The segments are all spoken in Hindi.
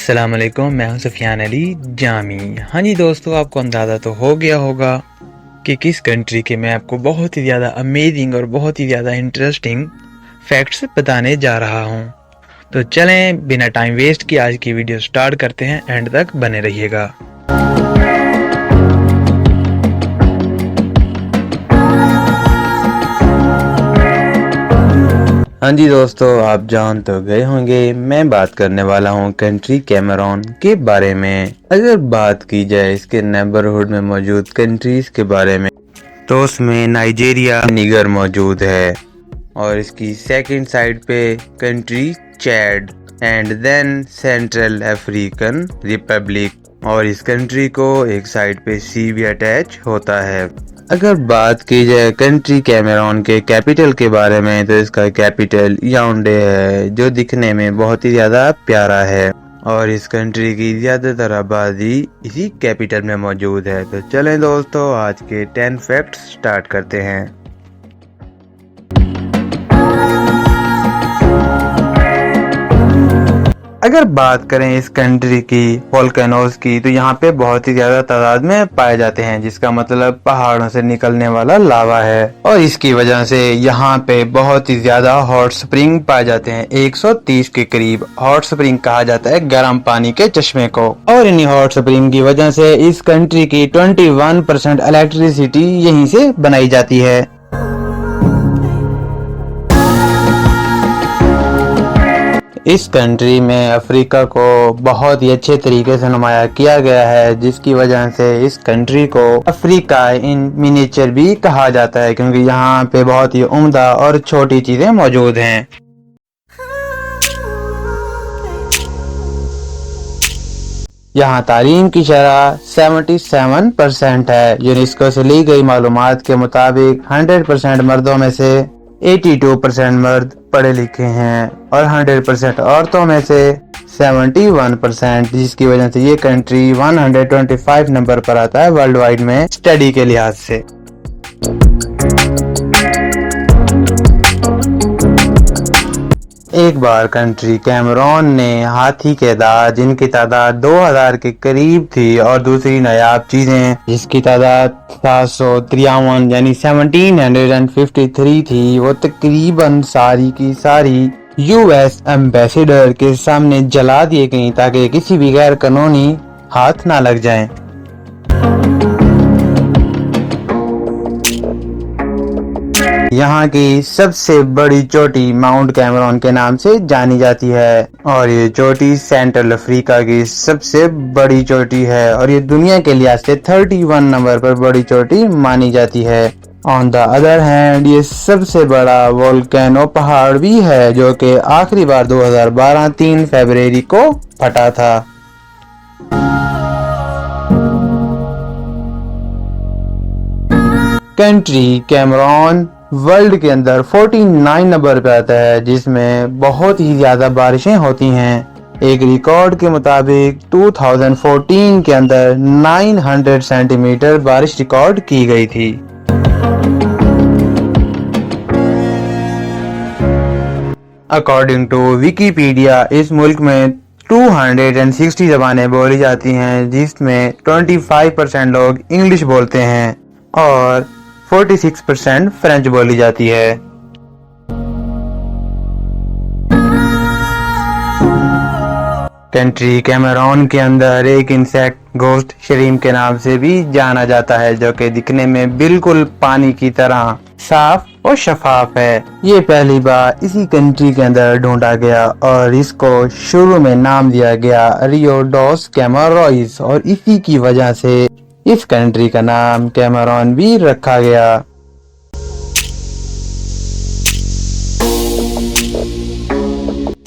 अस्सलाम वालेकुम, मैं हूं सुफियान अली जामी। हाँ जी दोस्तों, आपको अंदाज़ा तो हो गया होगा कि किस कंट्री के मैं आपको बहुत ही ज़्यादा अमेजिंग और बहुत ही ज़्यादा इंटरेस्टिंग फैक्ट्स बताने जा रहा हूं। तो चलें बिना टाइम वेस्ट किए आज की वीडियो स्टार्ट करते हैं, एंड तक बने रहिएगा। हाँ जी दोस्तों, आप जान तो गए होंगे मैं बात करने वाला हूँ कंट्री कैमरून के बारे में। अगर बात की जाए इसके नेबरहुड में मौजूद कंट्रीज के बारे में तो उसमें नाइजीरिया निगर मौजूद है और इसकी सेकंड साइड पे country Chad and then Central African Republic, और इस कंट्री को एक साइड पे सी भी अटैच होता है। अगर बात की जाए कंट्री कैमरून के कैपिटल के बारे में तो इसका कैपिटल याओंडे है, जो दिखने में बहुत ही ज्यादा प्यारा है और इस कंट्री की ज्यादातर आबादी इसी कैपिटल में मौजूद है। तो चलें दोस्तों, आज के 10 फैक्ट्स स्टार्ट करते हैं। अगर बात करें इस कंट्री की वोल्केनोज की तो यहाँ पे बहुत ही ज्यादा तादाद में पाए जाते हैं, जिसका मतलब पहाड़ों से निकलने वाला लावा है और इसकी वजह से यहाँ पे बहुत ही ज्यादा हॉट स्प्रिंग पाए जाते हैं। 130 के करीब हॉट स्प्रिंग कहा जाता है गर्म पानी के चश्मे को, और इन्हीं हॉट स्प्रिंग की वजह से इस कंट्री की 21% इलेक्ट्रिसिटी यहीं से बनाई जाती है। इस कंट्री में अफ्रीका को बहुत ही अच्छे तरीके से नुमाया किया गया है, जिसकी वजह से इस कंट्री को अफ्रीका इन मिनिएचर भी कहा जाता है, क्योंकि यहाँ पे बहुत ही उम्दा और छोटी चीजें मौजूद हैं। यहाँ तालीम की शरह 77% है। यूनेस्को से ली गई मालूमात के मुताबिक 100% मर्दों में से 82% मर्द पढ़े लिखे हैं और 100% औरतों में से 71%, जिसकी वजह से ये कंट्री 125 नंबर पर आता है वर्ल्ड वाइड में स्टडी के लिहाज से। एक बार कंट्री कैमरून ने हाथी के दांत, जिनकी तादाद 2000 के करीब थी, और दूसरी नायाब चीजें जिसकी तादाद 753 यानी 1753 थी, वो तकरीबन सारी की सारी यूएस एम्बेसडर के सामने जला दिए गई ताकि किसी भी गैर कानूनी हाथ ना लग जाएं। यहाँ की सबसे बड़ी चोटी माउंट कैमरून के नाम से जानी जाती है और ये चोटी सेंट्रल अफ्रीका की सबसे बड़ी चोटी है और ये दुनिया के लिहाज से 31 नंबर पर बड़ी चोटी मानी जाती है। ऑन द अदर हैंड ये सबसे बड़ा वोल्केनो पहाड़ भी है, जो कि आखिरी बार 2012 3 फरवरी को फटा था। कंट्री कैमरून वर्ल्ड के अंदर 49 नंबर पे आता है, जिसमें बहुत ही ज्यादा बारिशें होती हैं। एक रिकॉर्ड के मुताबिक 2014 के अंदर 900 सेंटीमीटर बारिश रिकॉर्ड की गई थी। अकॉर्डिंग टू विकिपीडिया इस मुल्क में 260 ज़बानें बोली जाती हैं, जिसमें 25% लोग इंग्लिश बोलते हैं और 46% फ्रेंच बोली जाती है। कंट्री कैमरून के अंदर एक इंसेक्ट घोस्ट श्रिम्प के नाम से भी जाना जाता है, जो कि दिखने में बिल्कुल पानी की तरह साफ और शफाफ है। ये पहली बार इसी कंट्री के अंदर ढूंढा गया और इसको शुरू में नाम दिया गया रियोडोस कैमरोइस, और इसी की वजह से इस कंट्री का नाम कैमरून भी रखा गया।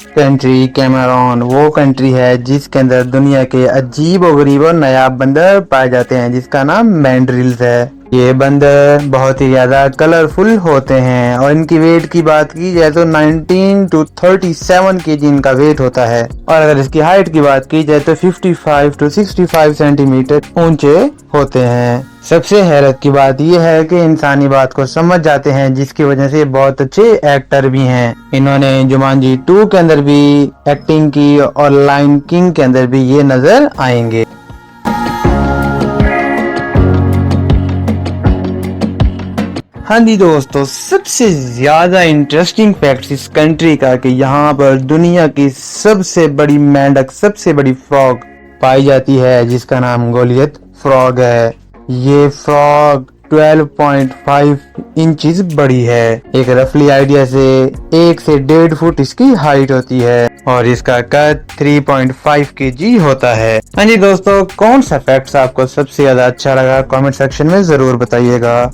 कंट्री कैमरून वो कंट्री है जिसके अंदर दुनिया के अजीब और गरीब और नायाब बंदर पाए जाते हैं, जिसका नाम मैंड्रिल्स है। ये बंदर बहुत ही ज्यादा कलरफुल होते हैं और इनकी वेट की बात की जाए तो 19 to 37 केजी इनका वेट होता है। और अगर इसकी हाइट की बात की जाए तो 55 to 65 सेंटीमीटर ऊंचे होते हैं। सबसे हैरत की बात यह है कि इंसानी बात को समझ जाते हैं, जिसकी वजह से बहुत अच्छे एक्टर भी हैं। इन्होंने जुमांजी 2 के अंदर भी एक्टिंग की और लायन किंग के अंदर भी ये नजर आएंगे। हाँ जी दोस्तों, सबसे ज्यादा इंटरेस्टिंग फैक्ट इस कंट्री का कि यहाँ पर दुनिया की सबसे बड़ी मेंढक, सबसे बड़ी फ्रॉग पाई जाती है, जिसका नाम गोलियत फ्रॉग है। ये फ्रॉग 12.5 इंचेस बड़ी है। एक रफली आइडिया से 1 से 1.5 फुट इसकी हाइट होती है और इसका कद 3.5 केजी होता है। हाँ जी दोस्तों, कौन सा फैक्ट आपको सबसे ज्यादा अच्छा लगा कमेंट सेक्शन में जरूर बताइएगा।